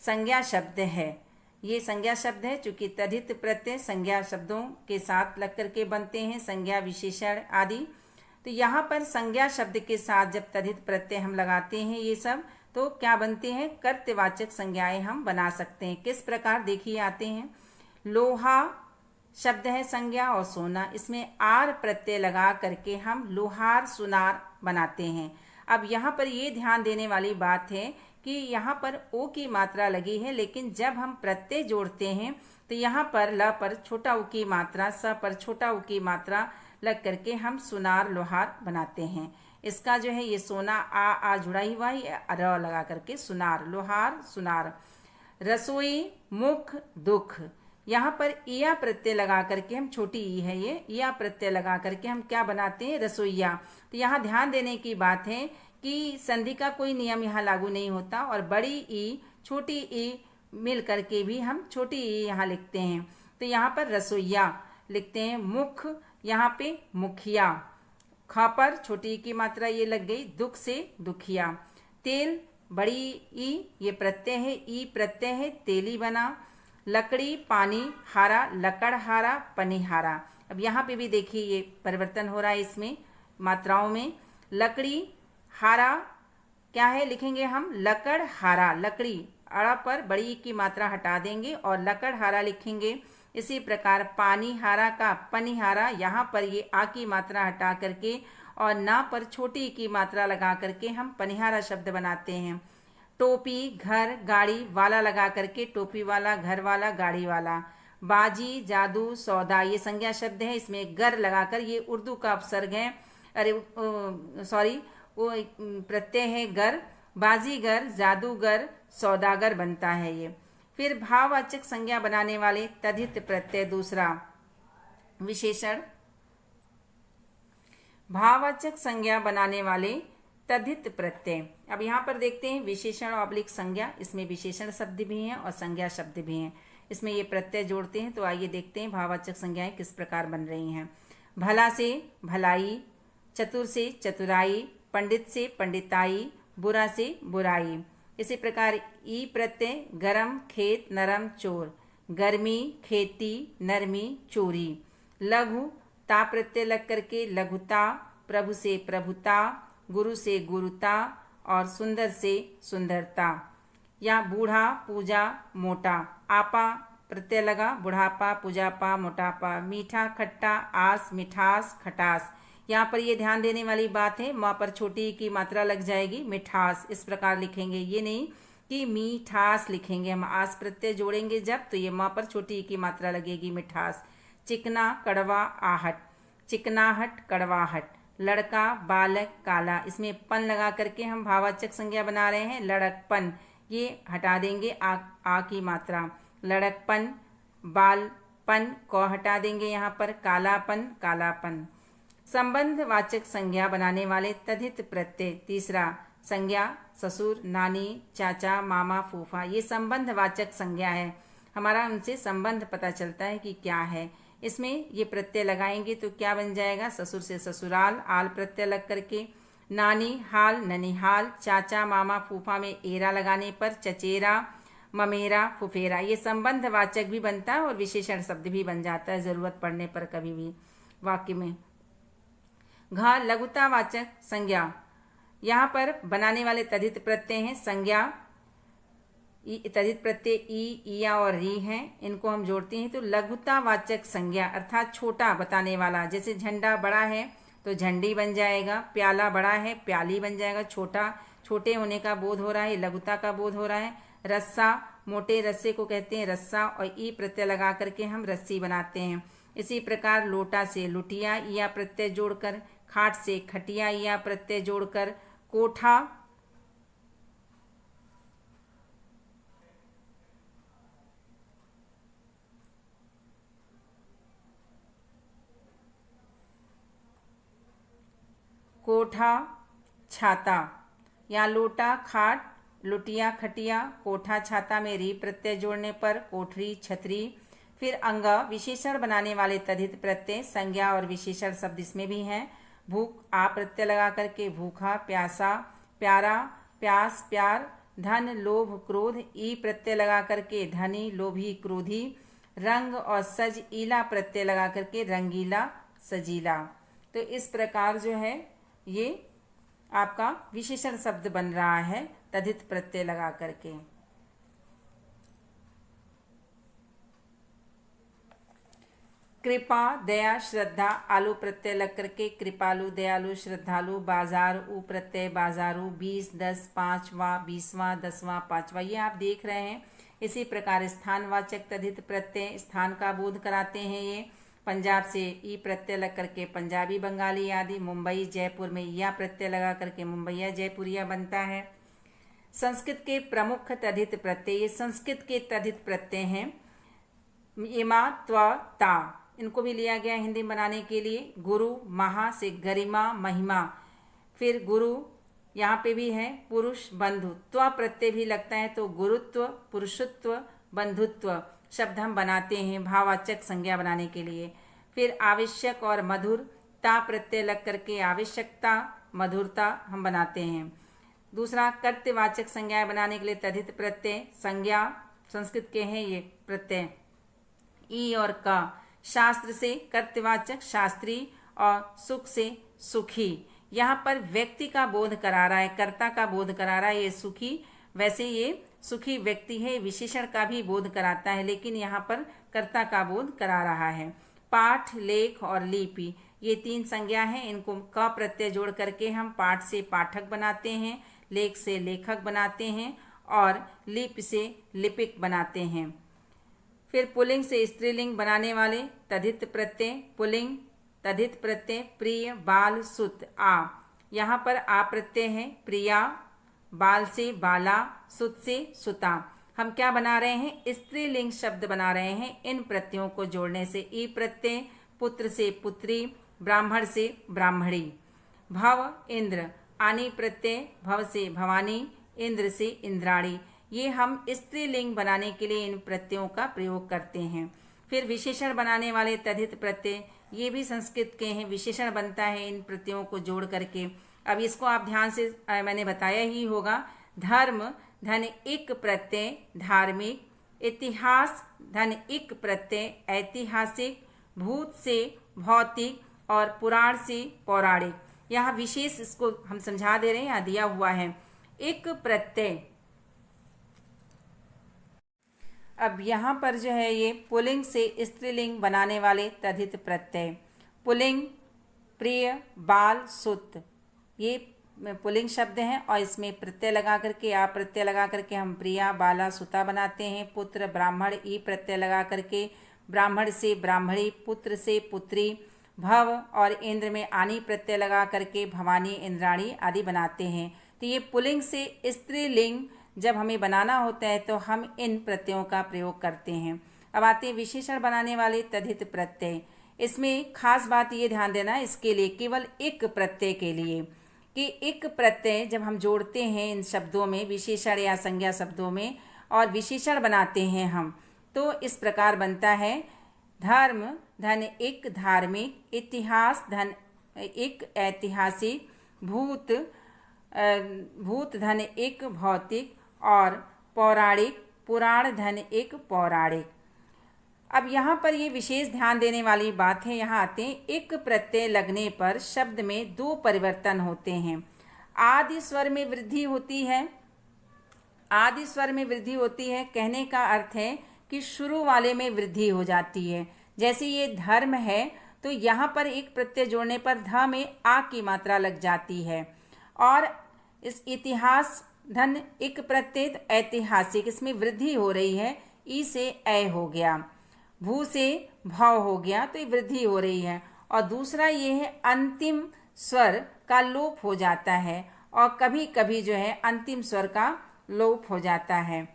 संज्ञा शब्द है। ये संज्ञा शब्द है, चूंकि तद्धित प्रत्यय संज्ञा शब्दों के साथ लग करके बनते हैं, संज्ञा विशेषण आदि। तो यहाँ पर संज्ञा शब्द के साथ जब तद्धित प्रत्यय हम लगाते हैं ये सब, तो क्या बनते हैं? कर्तृवाचक संज्ञाएं हम बना सकते हैं। किस प्रकार देखिए आते हैं। लोहा शब्द है संज्ञा, और सोना, इसमें आर प्रत्यय लगा करके हम लोहार सुनार बनाते हैं। अब यहाँ पर ये ध्यान देने वाली बात है कि यहाँ पर ओ की मात्रा लगी है, लेकिन जब हम प्रत्यय जोड़ते हैं तो यहाँ पर ल पर छोटा उ की मात्रा, स पर छोटा उ की मात्रा लग करके हम सुनार लोहार बनाते हैं। इसका जो है ये सोना आ जुड़ा ही हुआ है, र लगा करके सुनार, लोहार सुनार। रसोई, मुख, दुख, यहाँ पर इया प्रत्यय लगा करके हम, छोटी ई है ये, इया प्रत्यय लगा करके हम क्या बनाते हैं? रसोईया। तो यहाँ ध्यान देने की बात है कि संधि का कोई नियम यहाँ लागू नहीं होता, और बड़ी ई छोटी ई मिल करके भी हम छोटी ई यहाँ लिखते हैं। तो यहाँ पर रसोईया लिखते हैं। मुख, यहाँ पे मुखिया, ख पर छोटी ई की मात्रा ये लग गई, दुख से दुखिया। तेल, बड़ी ई ये प्रत्यय है, ई प्रत्यय है, तेली बना। लकड़ी, पानी, हारा, लकड़हारा, पनिहारा। अब यहाँ पे भी देखिए ये परिवर्तन हो रहा है इसमें मात्राओं में। लकड़ी, हारा क्या है? लिखेंगे हम लकड़हारा। लकड़ी अड़ा पर बड़ी की मात्रा हटा देंगे और लकड़हारा लिखेंगे। इसी प्रकार पानी हारा का पनिहारा, यहाँ पर ये आ की मात्रा हटा करके और ना पर छोटी की मात्रा लगा करके हम पनिहारा शब्द बनाते हैं। टोपी, घर, गाड़ी, वाला लगा करके टोपी वाला, घर वाला, गाड़ी वाला। बाजी, जादू, सौदा, ये संज्ञा शब्द है, इसमें गर लगाकर, ये उर्दू का अपसर्ग है, वो प्रत्यय है गर। बाजीगर, जादूगर, सौदागर बनता है ये। फिर भाववाचक संज्ञा बनाने वाले तद्धित प्रत्यय दूसरा विशेषण। भाववाचक संज्ञा बनाने वाले तद्धित प्रत्यय। अब यहाँ पर देखते हैं विशेषण ऑब्लिक संज्ञा। इसमें विशेषण शब्द भी हैं और संज्ञा शब्द भी हैं। इसमें ये प्रत्यय जोड़ते हैं। तो आइए देखते हैं भाववाचक संज्ञाएं किस प्रकार बन रही हैं। भला से भलाई, चतुर से चतुराई, पंडित से पंडिताई, बुरा से बुराई। इसी प्रकार ई प्रत्यय गरम, खेत, नरम, चोर, गर्मी, खेती, नरमी, चोरी। लघु ता प्रत्यय लग करके लघुता, प्रभु से प्रभुता, गुरु से गुरुता और सुंदर से सुंदरता। या बूढ़ा, पूजा, मोटा, आपा प्रत्यय लगा, बुढ़ापा, पूजापा, मोटापा। मीठा, खट्टा, आस, मिठास, खटास। यहाँ पर ये ध्यान देने वाली बात है, माँ पर छोटी की मात्रा लग जाएगी, मिठास इस प्रकार लिखेंगे, ये नहीं कि मीठास लिखेंगे। हम आस प्रत्यय जोड़ेंगे जब, तो ये माँ पर छोटी की मात्रा लगेगी, मिठास। चिकना, कड़वा, आहट, चिकनाहट, कड़वाहट। लड़का, बालक, काला, इसमें पन लगा करके हम भाववाचक संज्ञा बना रहे हैं। लड़कपन, ये हटा देंगे आ की मात्रा, लड़कपन। बालपन को हटा देंगे यहाँ पर, कालापन, कालापन। संबंध वाचक संज्ञा बनाने वाले तद्धित प्रत्यय। तीसरा, संज्ञा ससुर, नानी, चाचा, मामा, फूफा, ये संबंध वाचक संज्ञा है। हमारा उनसे संबंध पता चलता है कि क्या है। इसमें ये प्रत्यय लगाएंगे तो क्या बन जाएगा, ससुर से ससुराल, आल प्रत्यय लग करके। नानी, हाल, ननिहाल। चाचा, मामा, फूफा में एरा लगाने पर चचेरा, ममेरा, फुफेरा। ये संबंध वाचक भी बनता है और विशेषण शब्द भी बन जाता है ज़रूरत पड़ने पर कभी भी वाक्य में। घ लघुतावाचक संज्ञा, यहाँ पर बनाने वाले तद्धित प्रत्यय हैं। संज्ञा तद्धित प्रत्यय ई, इया और री हैं, इनको हम जोड़ते हैं तो लघुतावाचक संज्ञा अर्थात छोटा बताने वाला। जैसे झंडा बड़ा है तो झंडी बन जाएगा, प्याला बड़ा है प्याली बन जाएगा, छोटा छोटे होने का बोध हो रहा है, लघुता का बोध हो रहा है। रस्सा, मोटे रस्से को कहते हैं रस्सा, और ई प्रत्यय लगा करके हम रस्सी बनाते हैं। इसी प्रकार लोटा से लुटिया, या प्रत्यय जोड़कर। खाट से खटिया, या प्रत्यय जोड़कर। कोठा, कोठा, छाता। या लोटा, खाट, लुटिया, खटिया, कोठा, छाता में री प्रत्यय जोड़ने पर कोठरी, छतरी। फिर अंग विशेषण बनाने वाले तद्धित प्रत्यय, संज्ञा और विशेषण शब्द इसमें भी हैं। भूख, आ प्रत्यय लगा करके भूखा, प्यासा, प्यारा, प्यास, प्यार। धन, लोभ, क्रोध, ई प्रत्यय लगा करके धनी, लोभी, क्रोधी। रंग और सज, ईला प्रत्यय लगा करके रंगीला, सजीला। तो इस प्रकार जो है ये आपका विशेषण शब्द बन रहा है तद्धित प्रत्यय लगा करके। कृपा, दया, श्रद्धा, आलू प्रत्यय लग करके कृपालु, दयालु, श्रद्धालु। बाजार, ऊ प्रत्यय बाजारू। 20, 10, 5वां, 20वां, 10वां, 5वां, ये आप देख रहे हैं। इसी प्रकार स्थानवाचक तद्धित प्रत्यय स्थान का बोध कराते हैं ये। पंजाब से ई प्रत्यय लग करके पंजाबी, बंगाली आदि। मुंबई, जयपुर में या प्रत्यय लगा करके मुंबईया, जयपुरिया बनता है। संस्कृत के प्रमुख तद्धित प्रत्यय, ये संस्कृत के तद्धित प्रत्यय हैं। इमा, त्व, ता, इनको भी लिया गया हिंदी बनाने के लिए। गुरु, महा से गरिमा, महिमा। फिर गुरु यहाँ पे भी है। पुरुष, बंधु, त्व प्रत्यय भी लगता है तो गुरुत्व, पुरुषत्व, बंधुत्व शब्द हम बनाते हैं भाववाचक संज्ञा बनाने के लिए। फिर आवश्यक और मधुर, ता प्रत्यय लग करके आवश्यकता, मधुरता हम बनाते हैं। दूसरा, कर्तवाचक संज्ञाएं बनाने के लिए तद्धित प्रत्यय संज्ञा संस्कृत के हैं ये प्रत्यय ई और का। शास्त्र से कर्तवाचक शास्त्री, और सुख से सुखी। यहाँ पर व्यक्ति का बोध करा रहा है, कर्ता का बोध करा रहा है ये सुखी। वैसे ये सुखी व्यक्ति है, विशेषण का भी बोध कराता है, लेकिन यहाँ पर कर्ता का बोध करा रहा है। पाठ, लेख और लिपि, ये 3 संज्ञा हैं। इनको क प्रत्यय जोड़ करके हम पाठ से पाठक बनाते हैं, लेख से लेखक बनाते हैं और लिपि से लिपिक बनाते हैं। फिर पुल्लिंग से स्त्रीलिंग बनाने वाले तद्धित प्रत्यय पुल्लिंग तद्धित प्रत्यय प्रिय, बाल, सुत, आ। यहाँ पर आ प्रत्यय है, प्रिया, बाल से बाला, सुत से सुता। हम क्या बना रहे हैं, स्त्रीलिंग शब्द बना रहे हैं। इन प्रत्ययों को जोड़ने से ई प्रत्यय पुत्र से पुत्री, ब्राह्मण से ब्राह्मणी। भव, इंद्र, आनी प्रत्यय भव से भवानी, इंद्र से इंद्राणी। ये हम स्त्रीलिंग बनाने के लिए इन प्रत्ययों का प्रयोग करते हैं। फिर विशेषण बनाने वाले तद्धित प्रत्यय, ये भी संस्कृत के हैं। विशेषण बनता है इन प्रत्ययों को जोड़ करके। अब इसको आप ध्यान से मैंने बताया ही होगा। धर्म धन इक प्रत्यय धार्मिक, इतिहास धन इक प्रत्यय ऐतिहासिक, भूत से भौतिक और पुराण से पौराणिक। यहाँ विशेष इसको हम समझा दे रहे हैं, यहाँ दिया हुआ है इक प्रत्यय। अब यहाँ पर जो है ये पुल्लिंग से स्त्रीलिंग बनाने वाले तद्धित प्रत्यय। पुल्लिंग प्रिय, बाल, सुत, ये पुल्लिंग शब्द हैं और इसमें प्रत्यय लगा करके आप प्रत्यय लगा करके हम प्रिया, बाला, सुता बनाते हैं। पुत्र ब्राह्मण, ई प्रत्यय लगा करके ब्राह्मण से ब्राह्मणी, पुत्र से पुत्री। भव और इंद्र में आनी प्रत्यय लगा करके भवानी, इंद्राणी आदि बनाते हैं। तो ये पुल्लिंग से स्त्रीलिंग जब हमें बनाना होता है तो हम इन प्रत्ययों का प्रयोग करते हैं। अब आते हैं विशेषण बनाने वाले तद्धित प्रत्यय। इसमें खास बात ये ध्यान देना इसके लिए, केवल एक प्रत्यय के लिए, कि एक प्रत्यय जब हम जोड़ते हैं इन शब्दों में, विशेषण या संज्ञा शब्दों में, और विशेषण बनाते हैं हम, तो इस प्रकार बनता है। धर्म धन एक धार्मिक, इतिहास धन एक ऐतिहासिक, भूत धन एक भौतिक और पौराणिक, पुराण धन एक पौराणिक। अब यहाँ पर ये विशेष ध्यान देने वाली बात है। यहाँ आते हैं, एक प्रत्यय लगने पर शब्द में दो परिवर्तन होते हैं। आदि स्वर में वृद्धि होती है। आदि स्वर में वृद्धि होती है कहने का अर्थ है कि शुरू वाले में वृद्धि हो जाती है। जैसे ये धर्म है तो यहाँ पर एक प्रत्यय जोड़ने पर ध में आ की मात्रा लग जाती है। और इस इतिहास धन एक प्रत्यय ऐतिहासिक, इसमें वृद्धि हो रही है, ई से ऐ हो गया। भू से भाव हो गया तो ये वृद्धि हो रही है। और दूसरा ये है अंतिम स्वर का लोप हो जाता है, और कभी कभी जो है अंतिम स्वर का लोप हो जाता है।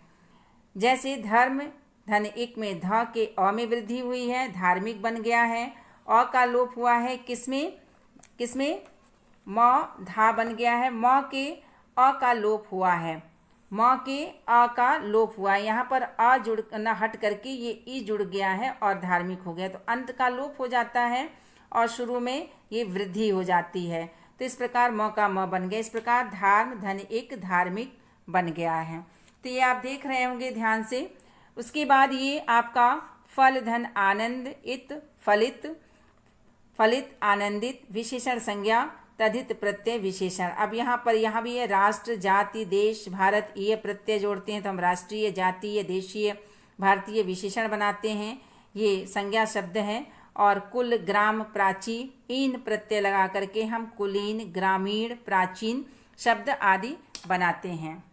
जैसे धर्म धन एक में ध के अ में वृद्धि हुई है, धार्मिक बन गया है। अ का लोप हुआ है किसमें म धा बन गया है। म के अ का लोप हुआ है, म के अ का लोप हुआ है। यहाँ पर अ जुड़ न हट करके ये ई जुड़ गया है और धार्मिक हो गया, तो अंत का लोप हो जाता है और शुरू में ये वृद्धि हो जाती है। तो इस प्रकार म का म बन गया। इस प्रकार धार्म धन एक धार्मिक बन गया है। तो ये आप देख रहे होंगे ध्यान से। उसके बाद ये आपका फल धन आनंद इत फलित, फलित आनंदित, विशेषण संज्ञा तद्धित प्रत्यय विशेषण। अब यहाँ भी है राष्ट्र, जाति, देश, भारत, ये प्रत्यय जोड़ते हैं तो हम राष्ट्रीय, जातीय, देशीय, भारतीय विशेषण बनाते हैं, ये संज्ञा शब्द हैं। और कुल, ग्राम, प्राची, इन प्रत्यय लगा करके हम कुलीन, ग्रामीण, प्राचीन शब्द आदि बनाते हैं।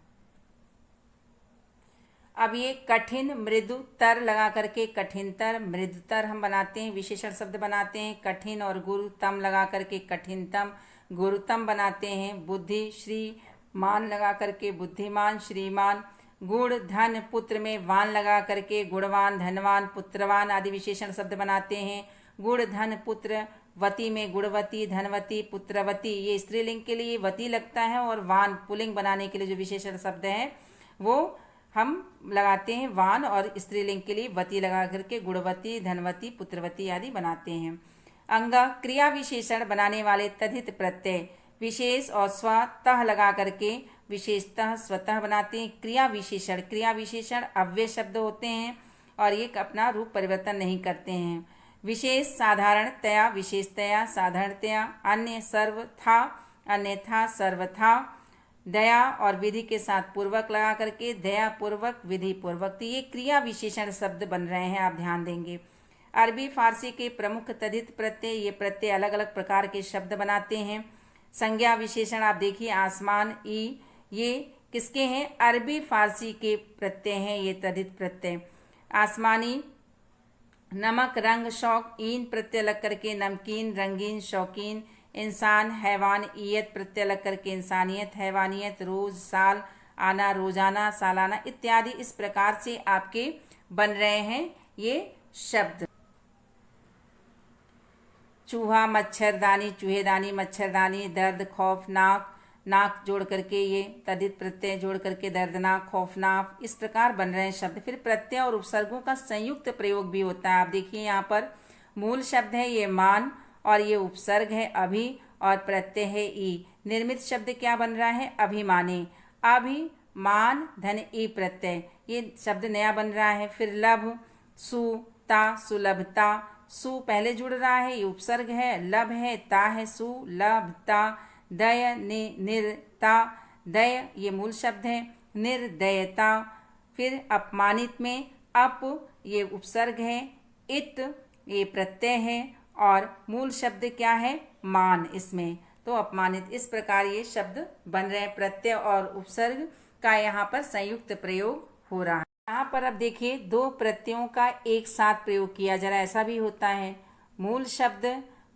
अब ये कठिन, मृदु, तर लगा करके कठिनतर, मृदुतर हम बनाते हैं, विशेषण शब्द बनाते हैं। कठिन और गुरुतम लगा करके कठिनतम, गुरुतम बनाते हैं। बुद्धि, श्रीमान लगा करके बुद्धिमान, श्रीमान। गुण, धन, पुत्र में वान लगा करके गुणवान, धनवान, पुत्रवान आदि विशेषण शब्द बनाते हैं। गुण, धन, पुत्र, वती में गुणवती, धनवती, पुत्रवती, ये स्त्रीलिंग के लिए वती लगता है, और वान पुल्लिंग बनाने के लिए जो विशेषण शब्द है वो हम लगाते हैं वान, और स्त्रीलिंग के लिए वती लगा करके गुणवती, धनवती, पुत्रवती आदि बनाते हैं। अंग, क्रिया विशेषण बनाने वाले तद्धित प्रत्यय विशेष और स्वतः लगा करके विशेषतः स्वतः बनाते हैं। क्रिया विशेषण अव्यय शब्द होते हैं और ये अपना रूप परिवर्तन नहीं करते हैं। विशेष साधारणतया, विशेषतया, साधारणतया। अन्य, सर्वथा, अन्यथा, सर्वथा। दया और विधि के साथ पूर्वक लगा करके दया पूर्वक, विधि पूर्वक। तो ये क्रिया विशेषण शब्द बन रहे हैं, आप ध्यान देंगे। अरबी फारसी के प्रमुख तद्धित प्रत्यय, ये प्रत्यय अलग अलग प्रकार के शब्द बनाते हैं। संज्ञा विशेषण आप देखिए, आसमान, ई, ये किसके हैं? अरबी फारसी के प्रत्यय हैं ये तद्धित प्रत्यय। आसमानी, नमक, रंग, शौक, ईन प्रत्यय लग करके नमकीन, रंगीन, शौकीन। इंसान, हैवान, ईयत प्रत्यय लग करके इंसानियत, हैवानियत। रोज, साल, आना, रोजाना, सालाना इत्यादि इस प्रकार से आपके बन रहे हैं ये शब्द। चूहा, मच्छरदानी, चूहेदानी, मच्छरदानी। दर्द, खौफ, नाक, नाक जोड़ करके ये तद्धित प्रत्यय जोड़ करके दर्दनाक, खौफनाक, इस प्रकार बन रहे हैं शब्द। फिर प्रत्यय और उपसर्गों का संयुक्त प्रयोग भी होता है। आप देखिए यहाँ पर मूल शब्द है ये मान, और ये उपसर्ग है अभी, और प्रत्यय है ई। निर्मित शब्द क्या बन रहा है? अभिमानी। अभिमान धन ई प्रत्यय, ये शब्द नया बन रहा है। फिर लभ, सुता, सुलभता। सु पहले जुड़ रहा है, ये उपसर्ग है। लभ है, ता है, सुलभता। दय, निर्ता, दय ये मूल शब्द है। निर्दयता। फिर अपमानित में अप ये उपसर्ग है, इत ये प्रत्यय है और मूल शब्द क्या है? मान इसमें। तो अपमानित। इस प्रकार ये शब्द बन रहे हैं। प्रत्यय और उपसर्ग का यहाँ पर संयुक्त प्रयोग हो रहा है। यहाँ पर अब देखिए, दो प्रत्ययों का एक साथ प्रयोग किया जा रहा है। ऐसा भी होता है। मूल शब्द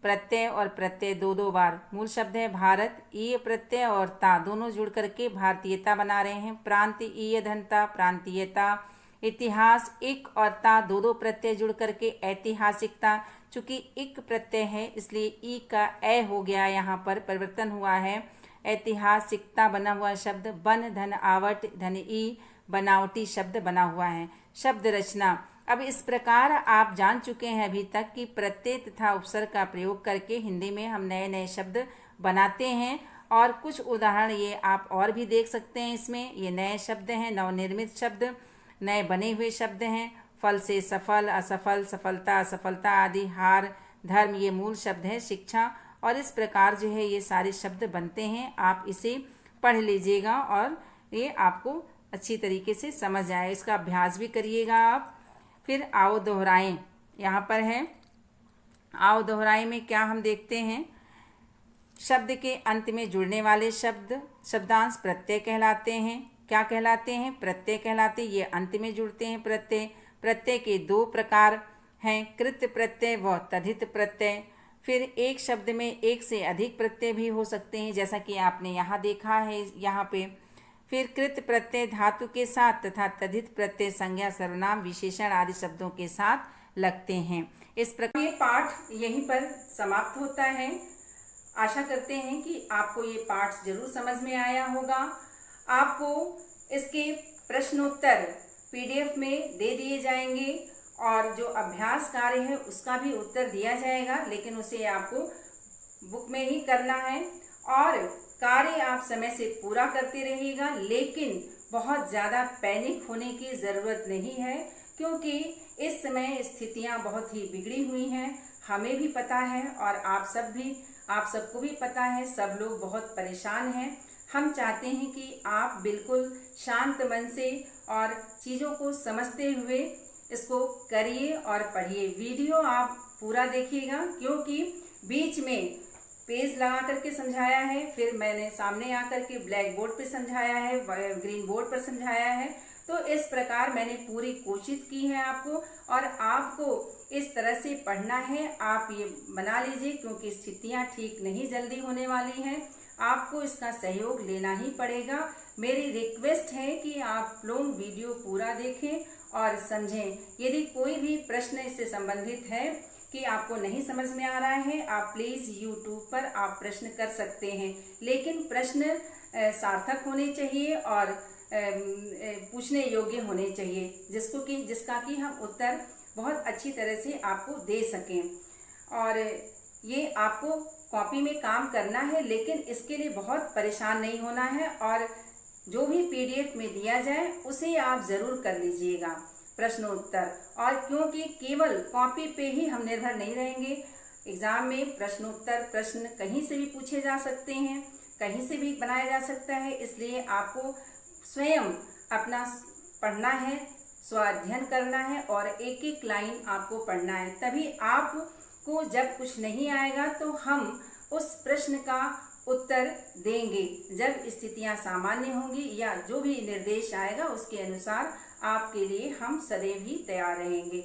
प्रत्यय और प्रत्यय दो दो बार। मूल शब्द है भारत, ईय प्रत्यय और ता दोनों जुड़ करके भारतीयता बना रहे हैं। प्रांत, ईय धनता, प्रांतीयता। इतिहास, इक और ता दो दो प्रत्यय जुड़ करके ऐतिहासिकता। चूंकि इक प्रत्यय है इसलिए ई का ए हो गया, यहाँ पर परिवर्तन हुआ है। ऐतिहासिकता बना हुआ शब्द। बन धन आवट धन ई बनावटी शब्द बना हुआ है। शब्द रचना। अब इस प्रकार आप जान चुके हैं अभी तक कि प्रत्यय तथा उपसर्ग का प्रयोग करके हिंदी में हम नए नए शब्द बनाते हैं। और कुछ उदाहरण ये आप और भी देख सकते हैं इसमें। ये नए शब्द हैं, नवनिर्मित शब्द, नए बने हुए शब्द हैं। फल से सफल, असफल, सफलता, असफलता आदि। हार, धर्म ये मूल शब्द है। शिक्षा। और इस प्रकार जो है ये सारे शब्द बनते हैं। आप इसे पढ़ लीजिएगा और ये आपको अच्छी तरीके से समझ आए। इसका अभ्यास भी करिएगा आप। फिर आओ दोहराएं, यहाँ पर है। आओ दोहराएं में क्या हम देखते हैं? शब्द के अंत में जुड़ने वाले शब्द शब्दांश प्रत्यय कहलाते हैं। क्या कहलाते हैं? प्रत्यय कहलाते हैं। ये अंत में जुड़ते हैं प्रत्यय। प्रत्यय के दो प्रकार हैं, कृत प्रत्यय व तद्धित प्रत्यय। फिर एक शब्द में एक से अधिक प्रत्यय भी हो सकते हैं, जैसा कि आपने यहाँ देखा है यहाँ पे। फिर कृत प्रत्यय धातु के साथ तथा तद्धित प्रत्यय संज्ञा, सर्वनाम, विशेषण आदि शब्दों के साथ लगते हैं। इस प्रकार ये पाठ यहीं पर समाप्त होता है। आशा करते हैं कि आपको ये पाठ जरूर समझ में आया होगा। आपको इसके प्रश्नोत्तर PDF में दे दिए जाएंगे और जो अभ्यास कार्य है उसका भी उत्तर दिया जाएगा, लेकिन उसे आपको बुक में ही करना है। और कार्य आप समय से पूरा करते रहिएगा, लेकिन बहुत ज़्यादा पैनिक होने की ज़रूरत नहीं है, क्योंकि इस समय स्थितियां बहुत ही बिगड़ी हुई हैं। हमें भी पता है और आप सबको भी पता है। सब लोग बहुत परेशान हैं। हम चाहते हैं कि आप बिल्कुल शांत मन से और चीज़ों को समझते हुए इसको करिए और पढ़िए। वीडियो आप पूरा देखिएगा, क्योंकि बीच में पेज लगा करके समझाया है, फिर मैंने सामने आकर के ब्लैक बोर्ड पे समझाया है, ग्रीन बोर्ड पर समझाया है। तो इस प्रकार मैंने पूरी कोशिश की है आपको, और आपको इस तरह से पढ़ना है। आप ये बना लीजिए, क्योंकि स्थितियां ठीक नहीं जल्दी होने वाली हैं। आपको इसका सहयोग लेना ही पड़ेगा। मेरी रिक्वेस्ट है कि आप लोग वीडियो पूरा देखें और समझें। यदि कोई भी प्रश्न इससे संबंधित है कि आपको नहीं समझ में आ रहा है, आप प्लीज़ YouTube पर आप प्रश्न कर सकते हैं, लेकिन प्रश्न सार्थक होने चाहिए और पूछने योग्य होने चाहिए, जिसका कि हम उत्तर बहुत अच्छी तरह से आपको दे सकें। और ये आपको कॉपी में काम करना है, लेकिन इसके लिए बहुत परेशान नहीं होना है, और जो भी PDF में दिया जाए उसे आप ज़रूर कर लीजिएगा प्रश्नोत्तर। और क्योंकि केवल कॉपी पे ही हम निर्भर नहीं रहेंगे, एग्ज़ाम में प्रश्नोत्तर प्रश्न कहीं से भी पूछे जा सकते हैं, कहीं से भी बनाया जा सकता है। इसलिए आपको स्वयं अपना पढ़ना है, स्वाध्ययन करना है और एक एक लाइन आपको पढ़ना है। तभी आपको जब कुछ नहीं आएगा तो हम उस प्रश्न का उत्तर देंगे। जब स्थितियां सामान्य होंगी या जो भी निर्देश आएगा उसके अनुसार आपके लिए हम सदैव ही तैयार रहेंगे।